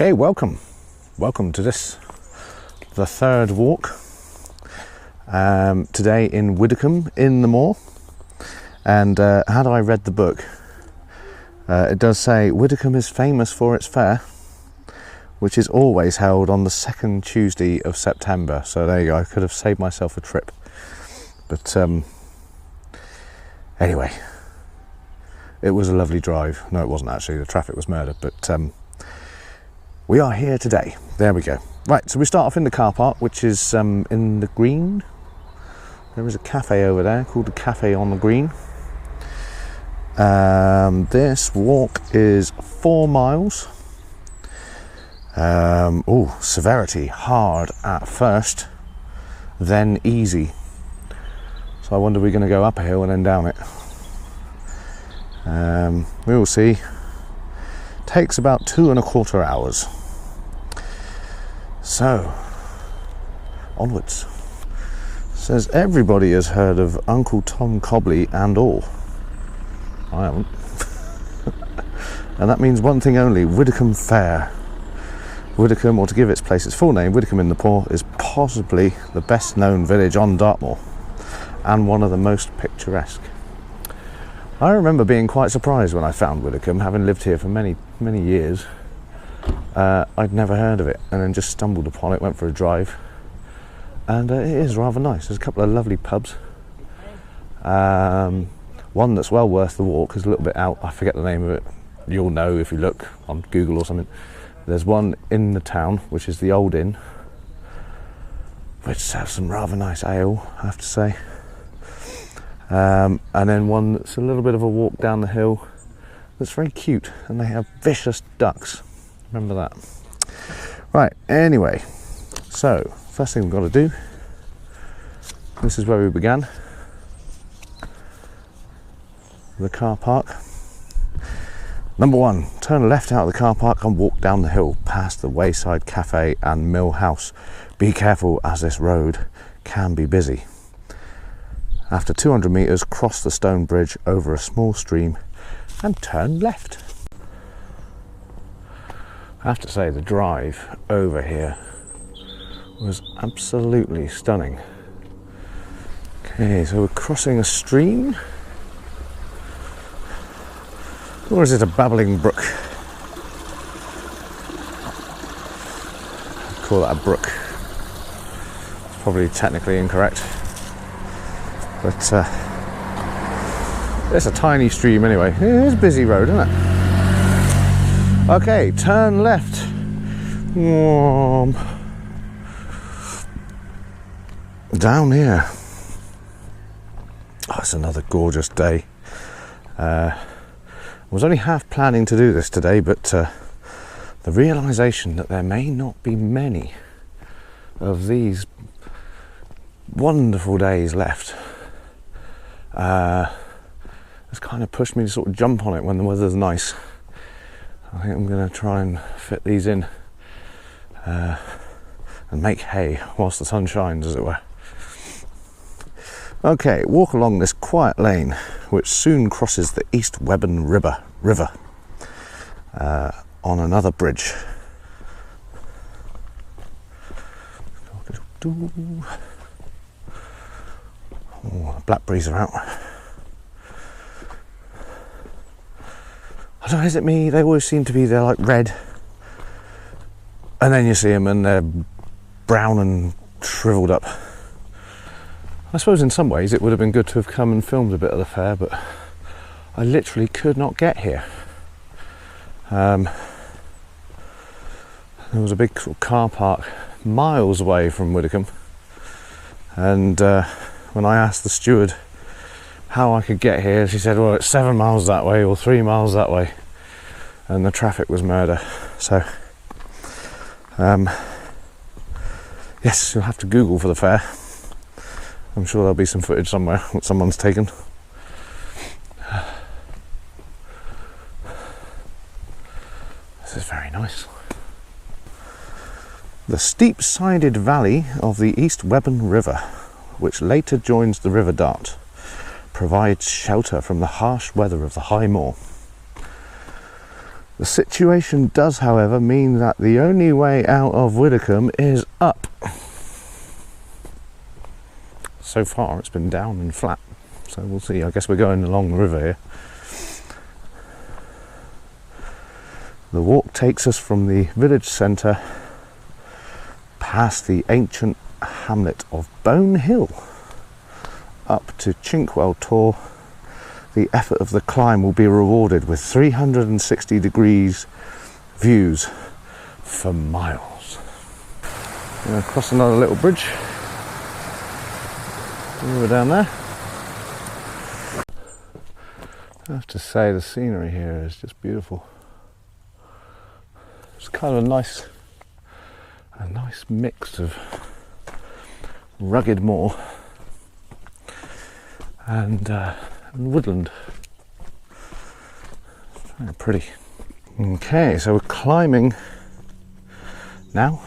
Okay, welcome to this, the third walk today in Widecombe in the Moor. And had I read the book, it does say Widecombe is famous for its fair, which is always held on the second Tuesday of September. So there you go, I could have saved myself a trip. But anyway, it was a lovely drive. No, it wasn't actually, the traffic was murder, but we are here today. There we go. Right, so we start off in the car park, which is in the green. There is a cafe over there called the Cafe on the Green. This walk is 4 miles. Severity, hard at first, then easy. So I wonder we're going to go up a hill and then down it. We will see. Takes about 2.25 hours. So, onwards. Says everybody has heard of Uncle Tom Cobley and all. I haven't. And that means one thing only, Widecombe Fair. Widecombe, or to give its place its full name, Widecombe in the Moor, is possibly the best known village on Dartmoor and one of the most picturesque. I remember being quite surprised when I found Widecombe, having lived here for many years. I'd never heard of it, and then just stumbled upon it, went for a drive, and it is rather nice. There's a couple of lovely pubs. One that's well worth the walk is a little bit out, I forget the name of it. You'll know if you look on Google or something. There's one in the town, which is the Old Inn, which has some rather nice ale, I have to say. And then one that's a little bit of a walk down the hill that's very cute, and they have vicious ducks. Remember that. Right, anyway, so first thing we've got to do, this is where we began, the car park. Number 1, turn left out of the car park and walk down the hill past the Wayside Cafe and Mill House. Be careful as this road can be busy. After 200 metres, cross the stone bridge over a small stream and turn left. I have to say the drive over here was absolutely stunning. Okay, so we're crossing a stream. Or is it a babbling brook? I'd call that a brook. It's probably technically incorrect. But it's a tiny stream anyway. It is a busy road, isn't it? Okay, turn left. Down here. Oh, it's another gorgeous day. I was only half planning to do this today, but the realisation that there may not be many of these wonderful days left has kind of pushed me to sort of jump on it when the weather's nice. I think I'm going to try and fit these in and make hay whilst the sun shines, as it were. Okay, walk along this quiet lane, which soon crosses the East Webburn River on another bridge. Oh, the blackberries are out. I don't know, is it me? They always seem to be, they're like red, and then you see them and they're brown and shriveled up. I suppose in some ways it would have been good to have come and filmed a bit of the fair, but I literally could not get here. There was a big sort of car park miles away from Widecombe, and when I asked the steward how I could get here, she said, well, it's 7 miles that way or 3 miles that way, and the traffic was murder. So yes, you'll have to Google for the fair. I'm sure there'll be some footage somewhere that someone's taken. This is very nice. The steep-sided valley of the East Webburn River, which later joins the River Dart, provides shelter from the harsh weather of the high moor. The situation does, however, mean that the only way out of Widecombe is up. So far it's been down and flat, so we'll see. I guess we're going along the river here. The walk takes us from the village centre past the ancient hamlet of Bone Hill up to Chinkwell Tor. The effort of the climb will be rewarded with 360 degrees views for miles. I'm going to cross another little bridge. We're down there. I have to say, the scenery here is just beautiful. It's kind of a nice mix of rugged moor and woodland. It's very pretty. Okay, so we're climbing now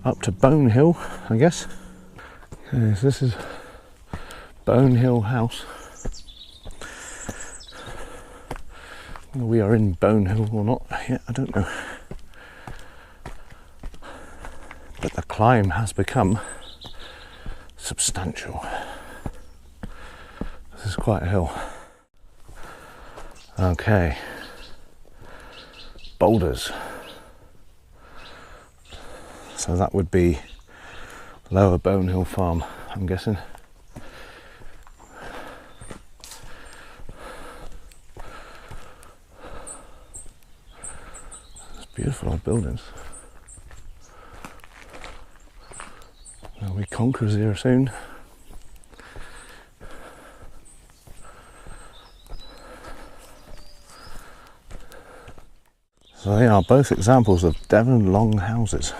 up to Bone Hill, I guess. Okay, so this is Bone Hill House. Whether we are in Bone Hill or not yet, I don't know. But the climb has become substantial. This is quite a hill. Okay. Boulders. So that would be Lower Bone Hill Farm, I'm guessing. It's beautiful old buildings. There'll be conkers here soon. So they are both examples of Devon long houses.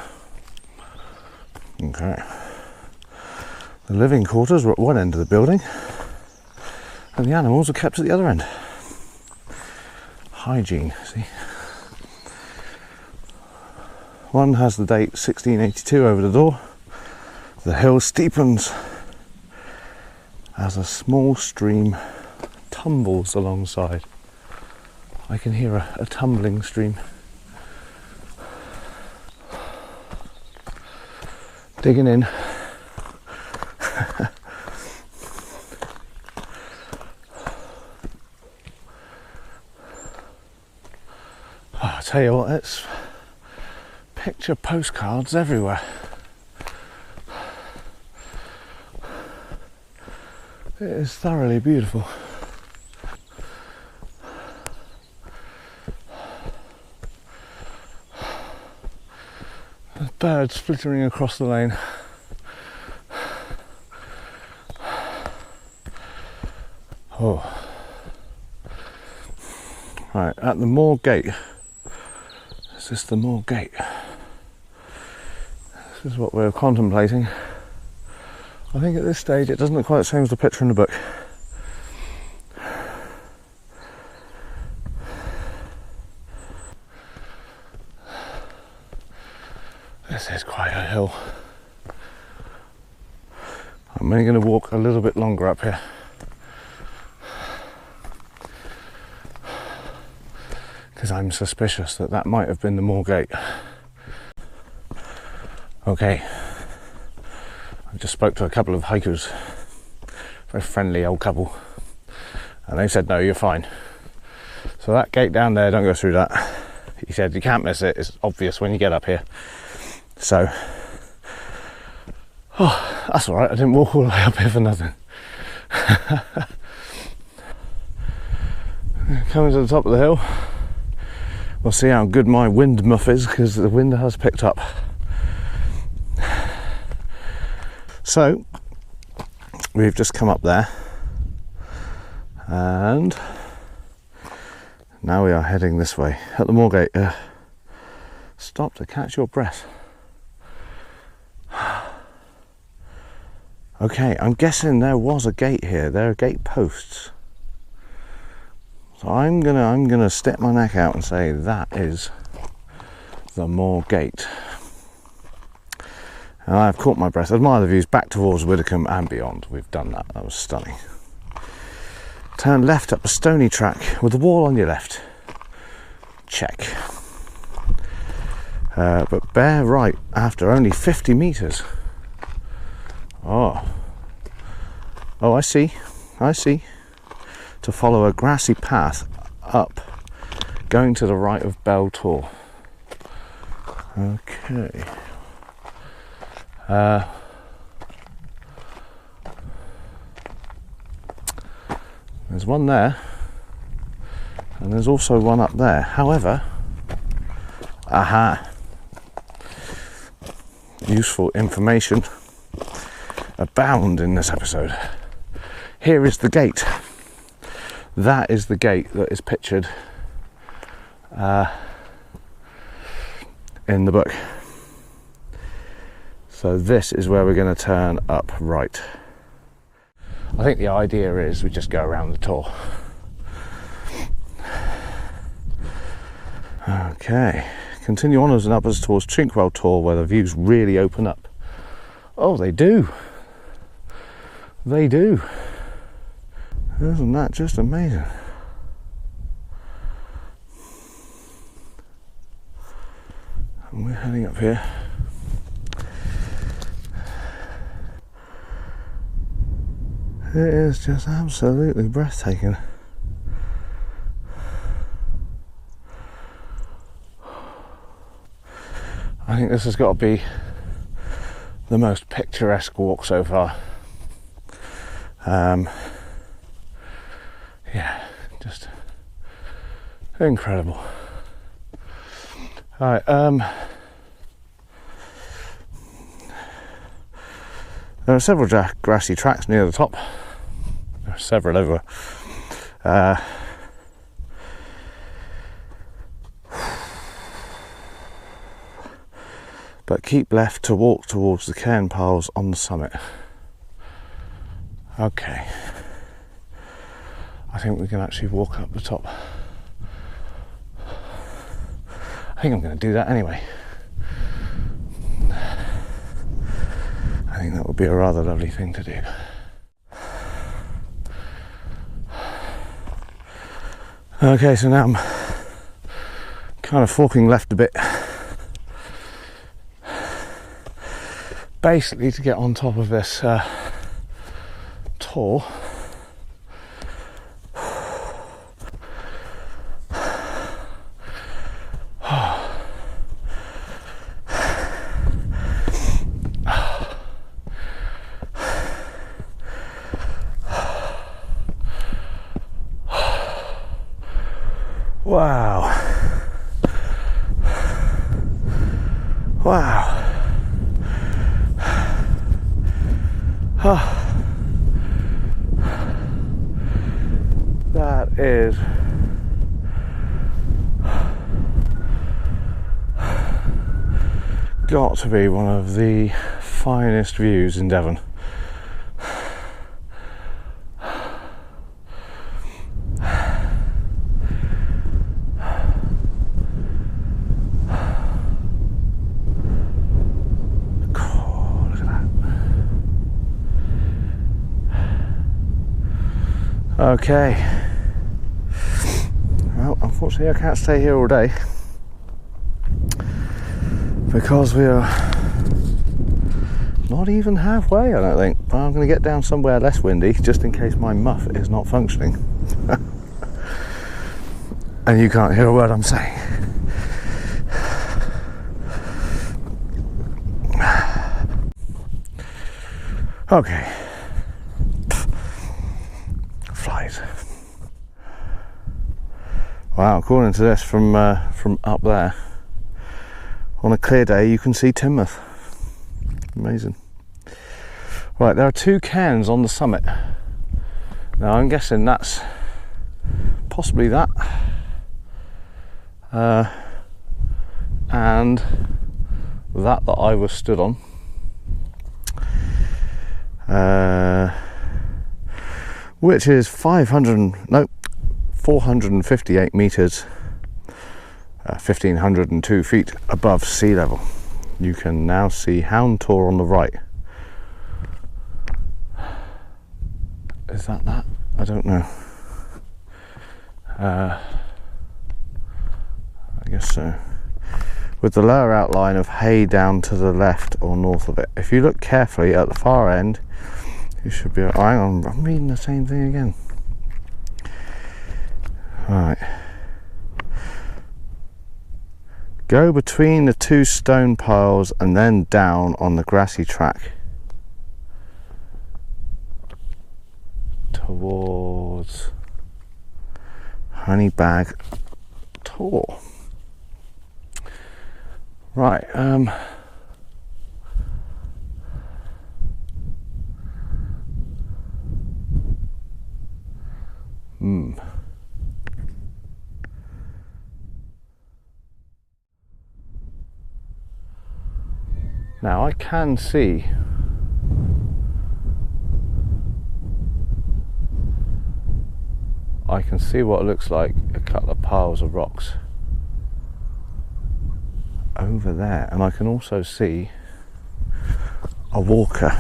Okay. The living quarters were at one end of the building and the animals are kept at the other end. Hygiene, see? One has the date 1682 over the door. The hill steepens as a small stream tumbles alongside. I can hear a tumbling stream. Digging in. I tell you what, it's picture postcards everywhere. It is thoroughly beautiful. There's birds flittering across the lane. Oh. Right, at the Moor Gate. Is this the Moor Gate? This is what we're contemplating. I think at this stage it doesn't look quite the same as the picture in the book. This is quite a hill. I'm only going to walk a little bit longer up here. Because I'm suspicious that that might have been the Moor Gate. Okay. I just spoke to a couple of hikers, very friendly old couple, and they said no, you're fine. So that gate down there, don't go through that. He said you can't miss it, it's obvious when you get up here. So, oh, that's alright, I didn't walk all the way up here for nothing. Coming to the top of the hill, we'll see how good my wind muff is, because the wind has picked up. So, we've just come up there and now we are heading this way at the Moor Gate. Stop to catch your breath. Okay, I'm guessing there was a gate here. There are gate posts. So I'm gonna stick my neck out and say that is the Moor Gate. And I've caught my breath. Admire the views back towards Widecombe and beyond. We've done that. That was stunning. Turn left up a stony track with the wall on your left. check. But bear right after only 50 metres. Oh, I see. To follow a grassy path up, going to the right of Bell Tor. Okay. There's one there, and there's also one up there. However, aha! Useful information abound in this episode. Here is the gate. That is the gate that is pictured in the book. So this is where we're going to turn up right. I think the idea is we just go around the Tor. Okay, continue onwards and upwards towards Chinkwell Tor, where the views really open up. Oh, they do. They do. Isn't that just amazing? And we're heading up here. It is just absolutely breathtaking. I think this has got to be the most picturesque walk so far. Yeah, just incredible. Alright, there are several grassy tracks near the top. There are several everywhere. But keep left to walk towards the cairn piles on the summit. Okay. I think we can actually walk up the top. I think I'm going to do that anyway. I think that would be a rather lovely thing to do. Okay, so now I'm kind of forking left a bit. Basically to get on top of this Tor. Wow. Wow. Oh. That is got to be one of the finest views in Devon. Okay, well, unfortunately I can't stay here all day because we are not even halfway, I don't think. But I'm going to get down somewhere less windy just in case my muff is not functioning and you can't hear a word I'm saying. Okay. Flies. Wow, according to this, from up there, on a clear day you can see Teignmouth. Amazing. Right, there are two cairns on the summit. Now I'm guessing that's possibly that, and that I was stood on. Which is 458 metres, 1,502 feet above sea level. You can now see Hound Tor on the right. Is that? I don't know. So, with the lower outline of hay down to the left or north of it. If you look carefully at the far end, you should be. Oh, hang on, I'm reading the same thing again. Right. Go between the two stone piles and then down on the grassy track towards Honeybag Tor. Right, Now I can see what looks like a couple of piles of rocks over there, and I can also see a walker.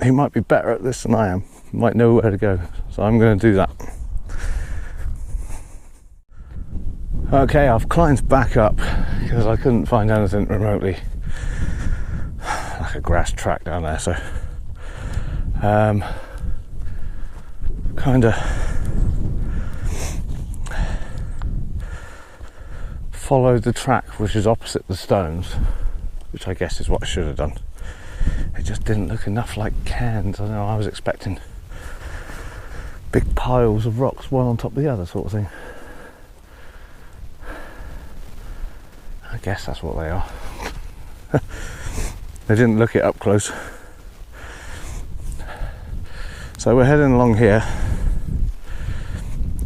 He might be better at this than I am, he might know where to go, so I'm going to do that. Okay, I've climbed back up because I couldn't find anything remotely like a grass track down there, so kind of followed the track which is opposite the stones, which I guess is what I should have done. It just didn't look enough like cairns. I know, I was expecting big piles of rocks one on top of the other sort of thing. I guess that's what they are. They didn't look it up close. So we're heading along here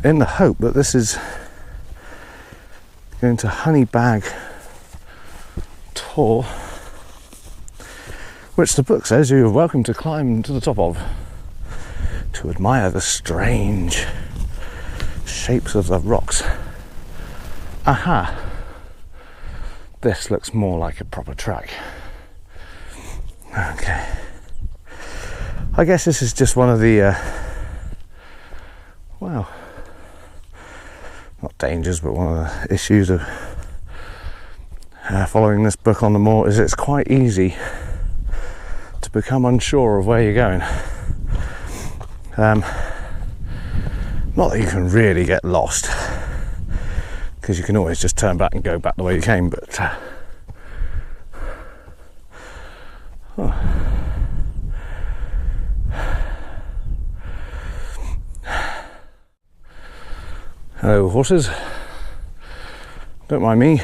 in the hope that this is going to Honeybag Tor, which the book says you are welcome to climb to the top of to admire the strange shapes of the rocks. Aha! This looks more like a proper track. Okay. I guess this is just one of the, well, not dangers, but one of the issues of following this book on the moor is it's quite easy to become unsure of where you're going. Not that you can really get lost, because you can always just turn back and go back the way you came, but hello horses, don't mind me,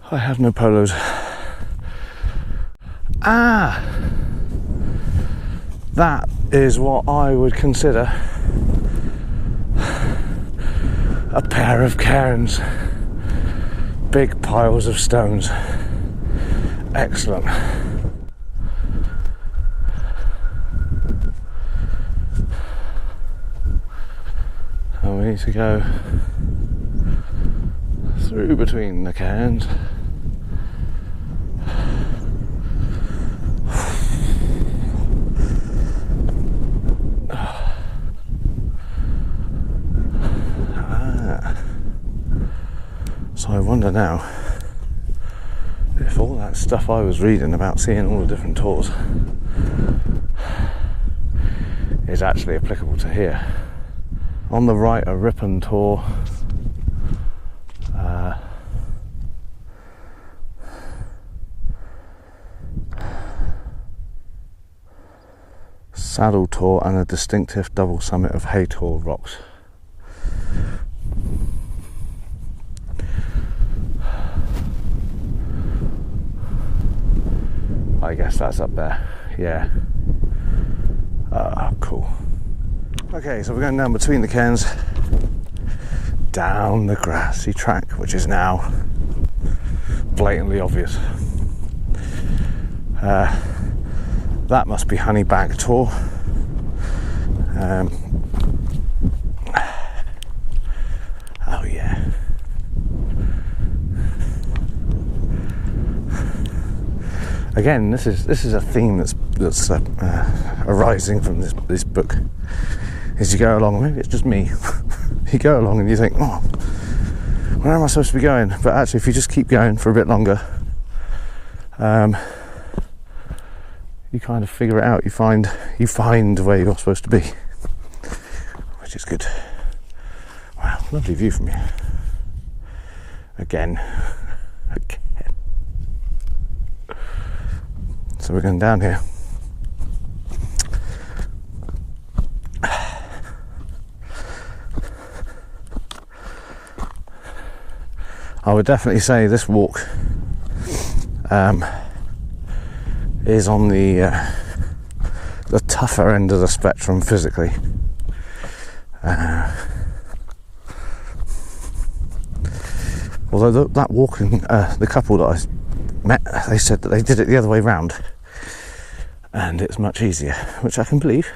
I have no polos. That is what I would consider a pair of cairns. Big piles of stones. Excellent. And we need to go through between the cairns. So I wonder now if all that stuff I was reading about seeing all the different tours is actually applicable to here. On the right, a Widecombe Tor. Saddle Tor and a distinctive double summit of Hay Tor rocks. I guess that's up there, yeah. Cool. Okay, so we're going down between the cairns, down the grassy track, which is now blatantly obvious. That must be Honeybag Tor. Oh yeah. Again, this is a theme that's arising from this book. is you go along, maybe it's just me, you go along and you think, oh, where am I supposed to be going? But actually, if you just keep going for a bit longer, you kind of figure it out. You find where you're supposed to be, which is good. Wow, lovely view from here. Again. So we're going down here. I would definitely say this walk is on the tougher end of the spectrum physically. Although that walking, the couple that I met, they said that they did it the other way round, and it's much easier, which I can believe.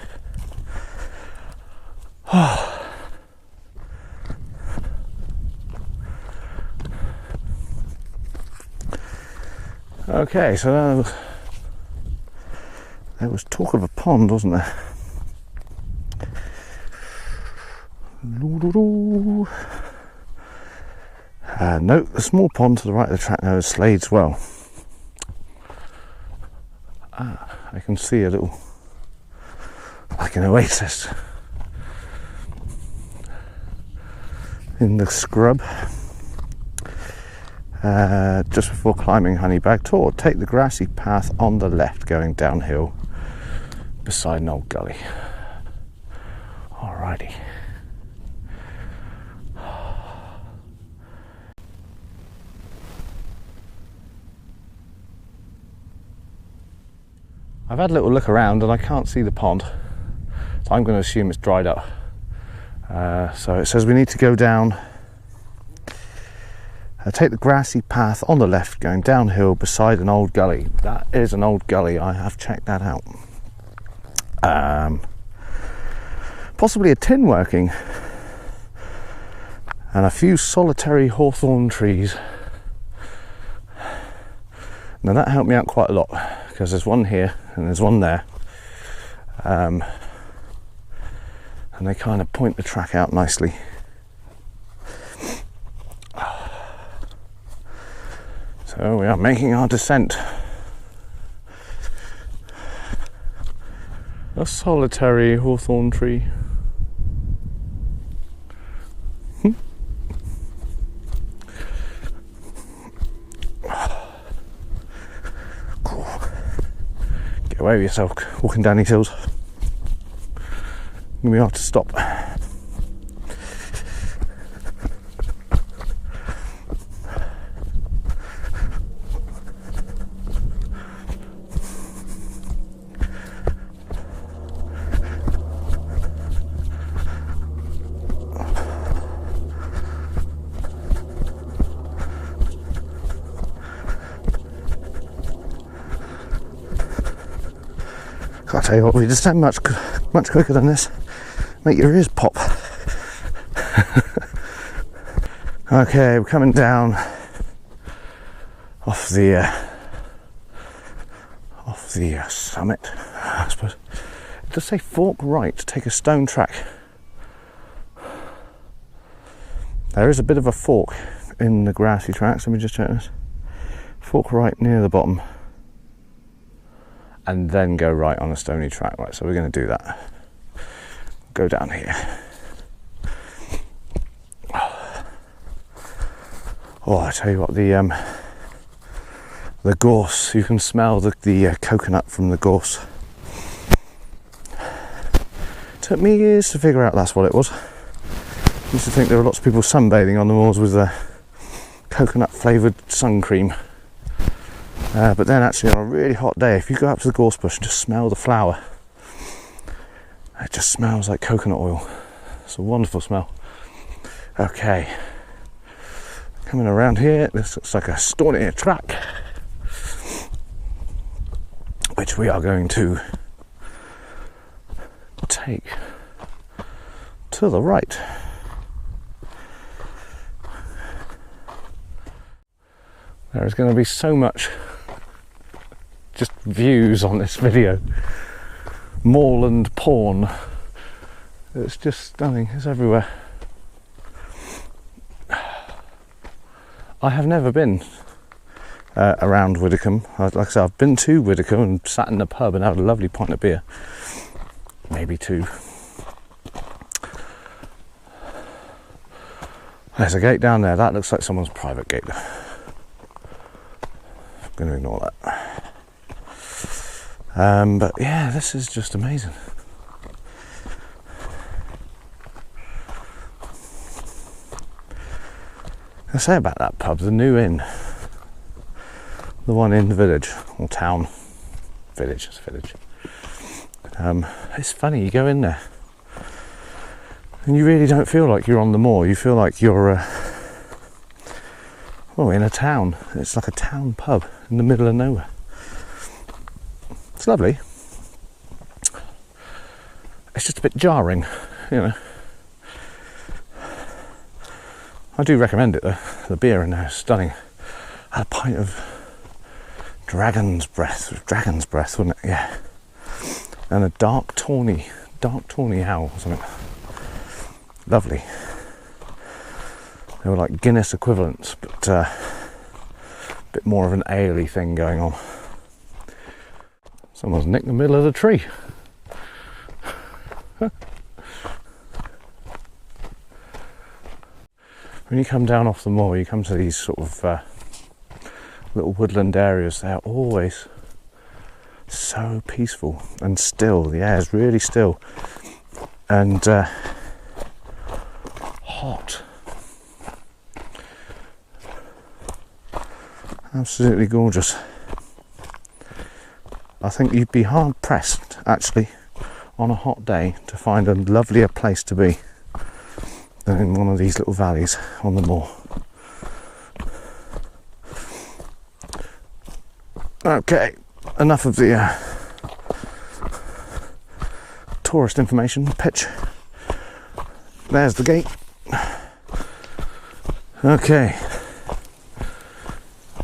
Okay, so there was talk of a pond, wasn't there? No, the small pond to the right of the track now is Slade's Well. I can see a little, like an oasis in the scrub. Just before climbing Honeybag Tor, take the grassy path on the left going downhill beside an old gully. Alrighty. I've had a little look around and I can't see the pond, so I'm going to assume it's dried up. So it says we need to go down, take the grassy path on the left going downhill beside an old gully. That is an old gully, I have checked that out. Possibly a tin working and a few solitary hawthorn trees. Now that helped me out quite a lot, because there's one here and there's one there, and they kind of point the track out nicely. So we are making our descent. A solitary hawthorn tree. Cool. Get away with yourself walking down these hills. We have to stop. I'll tell you what, we descend much quicker than this. Make your ears pop. Okay, we're coming down off the summit, I suppose. It does say fork right to take a stone track. There is a bit of a fork in the grassy tracks. Let me just check this. Fork right near the bottom, and then go right on a stony track. Right, so we're going to do that. Go down here. Oh, I tell you what, the gorse, you can smell the coconut from the gorse. Took me years to figure out that's what it was. Used to think there were lots of people sunbathing on the moors with coconut flavoured sun cream. But then actually on a really hot day, if you go up to the gorse bush and just smell the flower, it just smells like coconut oil. It's a wonderful smell. Okay, coming around here, this looks like a stony track, which we are going to take to the right. There is going to be so much just views on this video. Moorland porn It's just stunning. It's everywhere. I have never been around Widecombe. Like I said, I've been to Widecombe and sat in the pub and had a lovely pint of beer. Maybe two. There's a gate down there. That looks like someone's private gate. I'm going to ignore that. But yeah, this is just amazing. I say about that pub, the new inn, the one in the village or town, village. It's a village. It's funny. You go in there, and you really don't feel like you're on the moor. You feel like you're, in a town. It's like a town pub in the middle of nowhere. It's lovely. It's just a bit jarring, you know. I do recommend it though. The beer in there is stunning. I had a pint of dragon's breath, wasn't it? Yeah. And a dark tawny owl or something. Lovely. They were like Guinness equivalents, but a bit more of an ale-y thing going on. Someone's nicked the middle of the tree. When you come down off the moor, you come to these sort of little woodland areas. They're always so peaceful and still. The air is really still and hot. Absolutely gorgeous. I think you'd be hard pressed, actually, on a hot day to find a lovelier place to be than in one of these little valleys on the moor. Okay, enough of the tourist information pitch. There's the gate. Okay,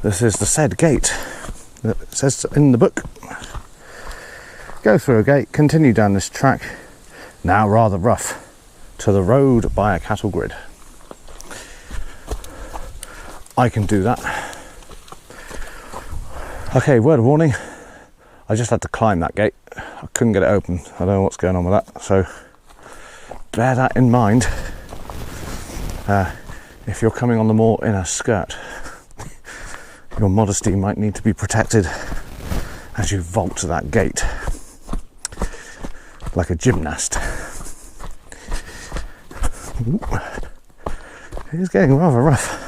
this is the said gate that it says in the book. Go through a gate, continue down this track, now rather rough, to the road by a cattle grid. I can do that. Okay, word of warning, I just had to climb that gate. I couldn't get it open. I don't know what's going on with that, so bear that in mind if you're coming on the moor in a skirt. Your modesty might need to be protected as you vault to that gate like a gymnast. Ooh. It is getting rather rough.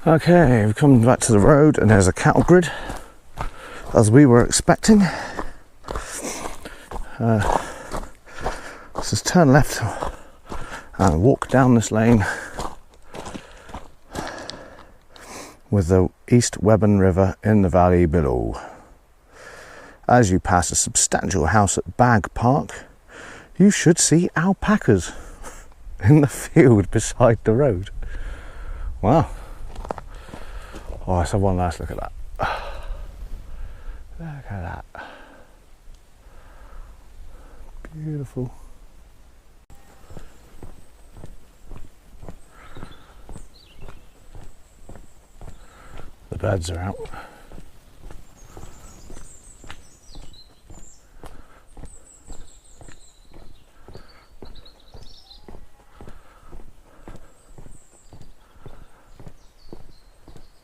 Okay, we've come back to the road and there's a cattle grid, as we were expecting. Let's just turn left and walk down this lane with the East Webburn River in the valley below. As you pass a substantial house at Bag Park, you should see alpacas in the field beside the road. Wow. Oh, let's have one last look at that. Look at that. Beautiful. The birds are out.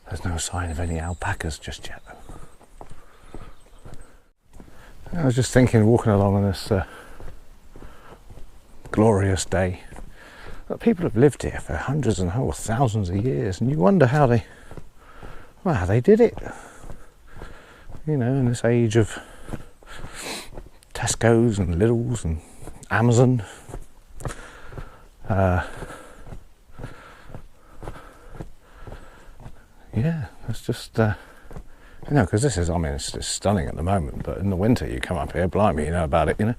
There's no sign of any alpacas just yet. I was just thinking, walking along on this glorious day, that people have lived here for hundreds and thousands of years, and you wonder how they did it. You know, in this age of Tesco's and Lidl's and Amazon. Yeah, it's just, you know, because this is, I mean, it's just stunning at the moment, but in the winter you come up here, blimey, you know about it, you know.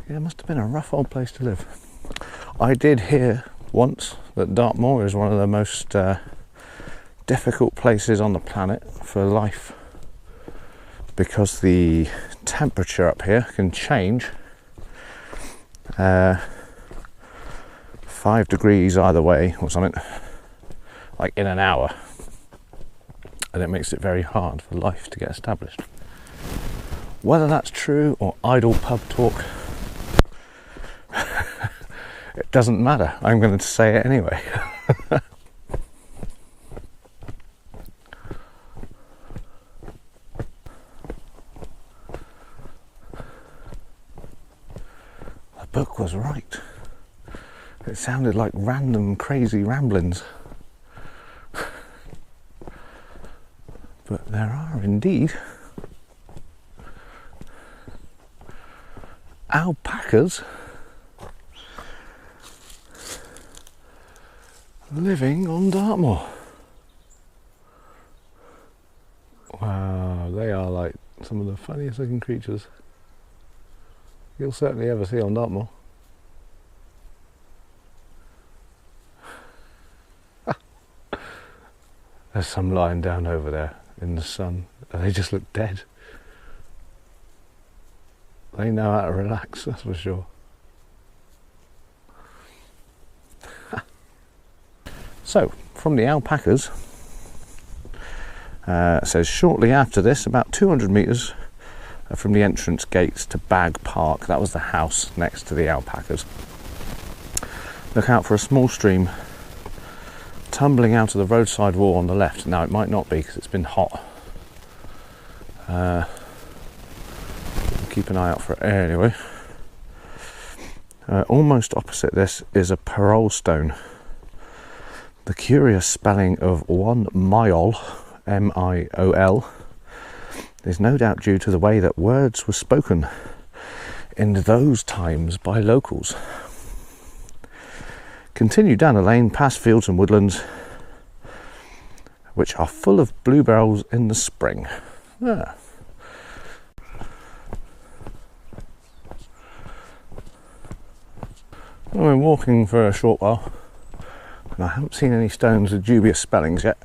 Yeah, it must have been a rough old place to live. I did hear once that Dartmoor is one of the most difficult places on the planet for life, because the temperature up here can change 5 degrees either way or something, like in an hour, and it makes it very hard for life to get established. Whether that's true or idle pub talk, it doesn't matter. I'm going to say it anyway. The book was right. It sounded like random crazy ramblings. But there are indeed alpacas living on Dartmoor. Wow, they are like some of the funniest looking creatures you'll certainly ever see on Dartmoor. There's some lying down over there in the sun, and they just look dead. They know how to relax, that's for sure. So, from the alpacas, it says shortly after this, about 200 metres from the entrance gates to Bag Park, that was the house next to the alpacas. Look out for a small stream tumbling out of the roadside wall on the left. Now it might not be because it's been hot. Keep an eye out for it anyway. Almost opposite this is a parole stone. The curious spelling of one miol, M-I-O-L, is no doubt due to the way that words were spoken in those times by locals. Continue down the lane past fields and woodlands, which are full of bluebells in the spring. Ah. I've been walking for a short while, and I haven't seen any stones with dubious spellings yet.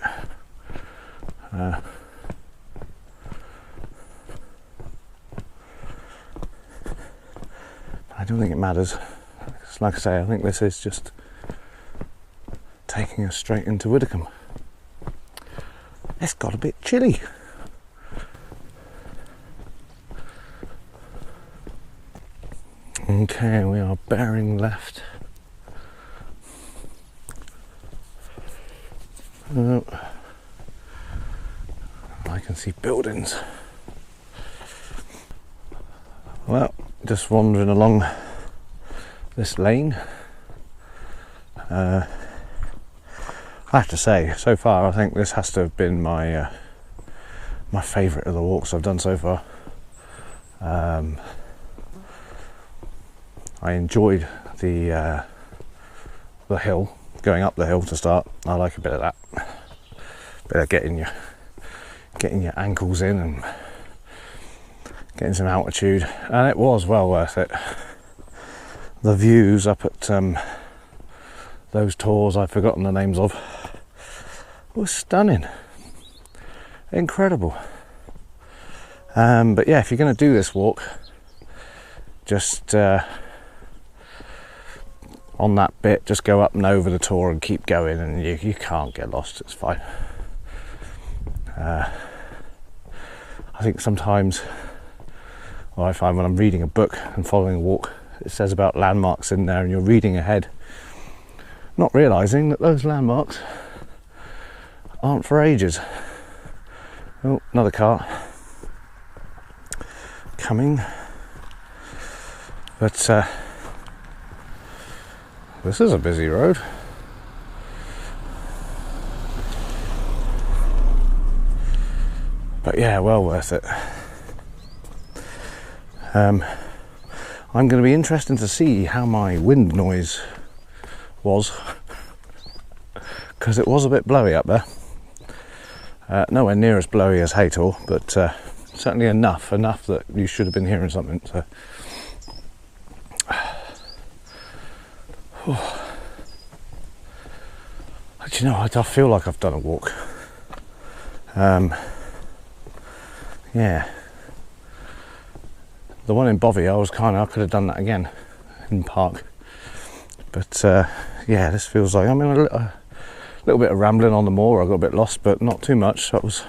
I don't think it matters. Like I say, I think this is just taking us straight into Widecombe. It's got a bit chilly. Okay, we are bearing left. Oh, I can see buildings. Well, just wandering along this lane. I have to say, so far, I think this has to have been my my favourite of the walks I've done so far. I enjoyed the hill, going up the hill to start. I like a bit of that, bit of getting your ankles in and getting some altitude, and it was well worth it. The views up at those tors I've forgotten the names of were stunning, incredible. But yeah, if you're going to do this walk, just on that bit, just go up and over the Tor and keep going, and you can't get lost. It's fine. I think sometimes, or I find when I'm reading a book and following a walk, it says about landmarks in there, and you're reading ahead, not realising that those landmarks aren't for ages. Oh, another car coming. But this is a busy road. But yeah, well worth it. I'm going to be interested to see how my wind noise was, because it was a bit blowy up there. Nowhere near as blowy as Haytor, but certainly enough that you should have been hearing something. So. Do you know, I feel like I've done a walk. Yeah. The one in Bovey, I could have done that again in park. But yeah, this feels like, I mean, a little bit of rambling on the moor. I got a bit lost, but not too much. That was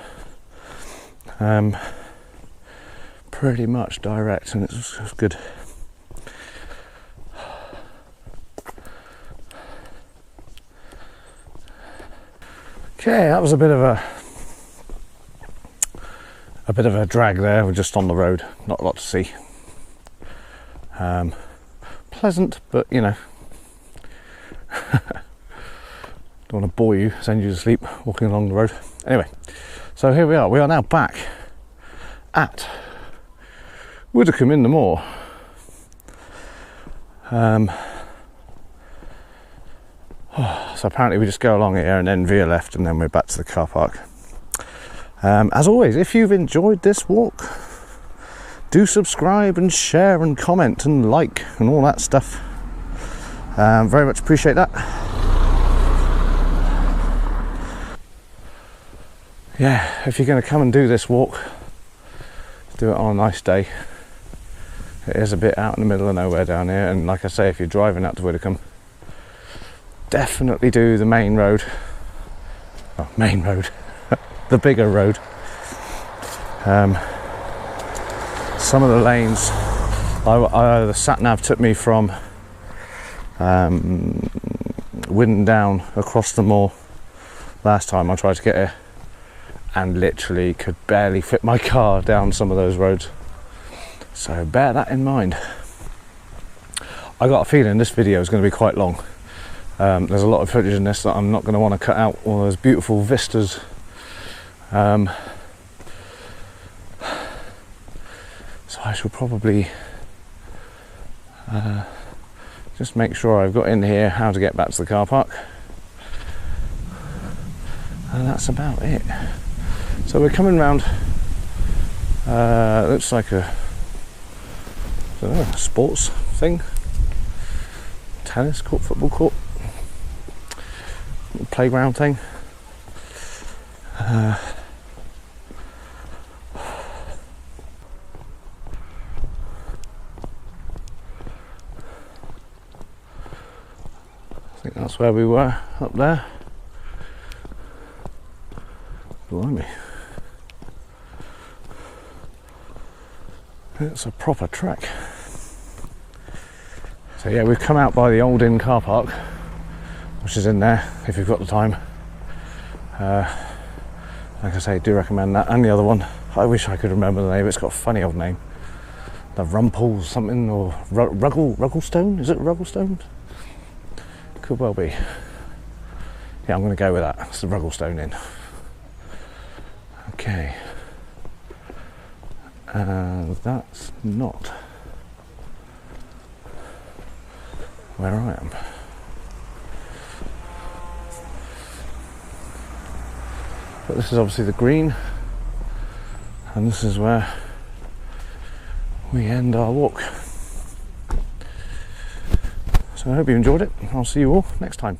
pretty much direct, and it was good. Okay, that was a bit of a drag there. We're just on the road, not a lot to see. Pleasant, but you know, don't want to bore you, send you to sleep walking along the road. Anyway, so here we are. We are now back at Widecombe in the Moor. So apparently we just go along here and then veer left, and then we're back to the car park. As always, if you've enjoyed this walk, do subscribe and share and comment and like and all that stuff. Very much appreciate that. Yeah, if you're going to come and do this walk, do it on a nice day. It is a bit out in the middle of nowhere down here, and like I say, if you're driving out to Widecombe, definitely do the main road. Oh, main road. The bigger road. Some of the lanes, the sat nav took me from Widden down across the moor last time I tried to get here, and literally could barely fit my car down some of those roads. So bear that in mind. I got a feeling this video is going to be quite long. There's a lot of footage in this that I'm not going to want to cut out, all those beautiful vistas. So I shall probably just make sure I've got in here how to get back to the car park, and that's about it. So we're coming round, looks like a, I don't know, a sports thing, tennis court, football court, playground thing. I think that's where we were, up there. Blimey. It's a proper trek. So yeah, we've come out by the Old Inn car park, which is in there if you've got the time. Like I say, do recommend that, and the other one. I wish I could remember the name. It's got a funny old name. The Rumpel something, or Rugglestone? Is it Rugglestone? Could well be. Yeah, I'm going to go with that. It's the Rugglestone Inn. Okay. And that's not where I am. But this is obviously the green, and this is where we end our walk. So I hope you enjoyed it. I'll see you all next time.